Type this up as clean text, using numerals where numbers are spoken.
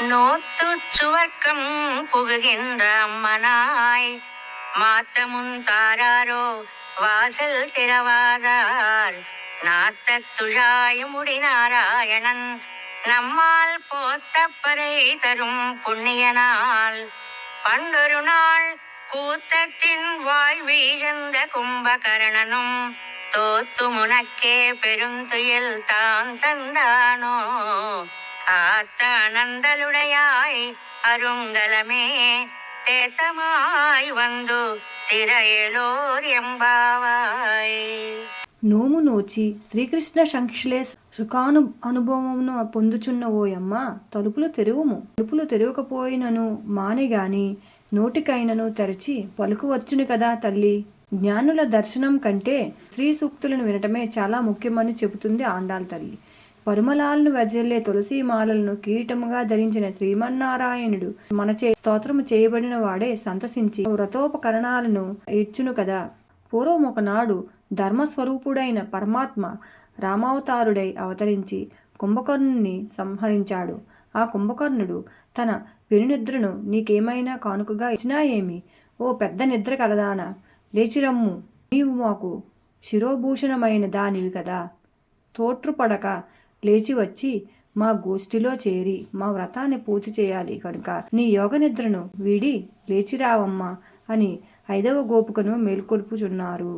நோத்துச்சுவர்க்கம் புகுகின்ற அம்மனாய் மாத்தமுன் தாராரோ வாசல் திறவாதார் நாத்தத்துழாயமுடி நாராயணன் நம்மால் போத்தப்பறை தரும் புண்ணியனால் பண்டொரு நாள் கூத்தத்தின் வாய் வீழ்ந்த கும்பகர்ணனும் தோத்து முனக்கே பெருந்துயில் தான் தந்தானோ ஆத்த அனந்தலுடையாய் அருங்கலமே తేతమాయ్ వందు తిరయలోర్ ఎంబావాయ్. నోము నోచి శ్రీకృష్ణ సంక్షలే అనుభవమును పొందుచున్న ఓయమ్మ తలుపులు తెరువుము. తలుపులు తెరవకపోయినను మానిగాని నోటికైనను తెరచి పలుకువచ్చును కదా తల్లి. జ్ఞానుల దర్శనం కంటే స్త్రీ సూక్తులను వినటమే చాలా ముఖ్యమని చెబుతుంది ఆండాల్ తల్లి. పరుమలాలను వెజ్జల్లే తులసి మాలలను కిరీటముగా ధరించిన శ్రీమన్నారాయణుడు మనచే స్తోత్రము చేయబడిన వాడే సంతసించి వ్రతోపకరణాలను ఇచ్చును కదా. పూర్వం ఒకనాడు ధర్మస్వరూపుడైన పరమాత్మ రామావతారుడై అవతరించి కుంభకర్ణుని సంహరించాడు. ఆ కుంభకర్ణుడు తన పెనునిద్రను నీకేమైనా కానుకగా ఇచ్చినా ఏమి? ఓ పెద్ద నిద్ర కలదానా, లేచిరమ్ము, నీవు మాకు శిరోభూషణమైన దానివి కదా. తోట్రుపడక లేచి వచ్చి మా గోష్ఠిలో చేరి మా వ్రతాన్ని పూర్తి చేయాలి కనుక నీ యోగ నిద్రను వీడి లేచిరావమ్మా అని 5వ గోపికను మేల్కొల్పుచున్నారు.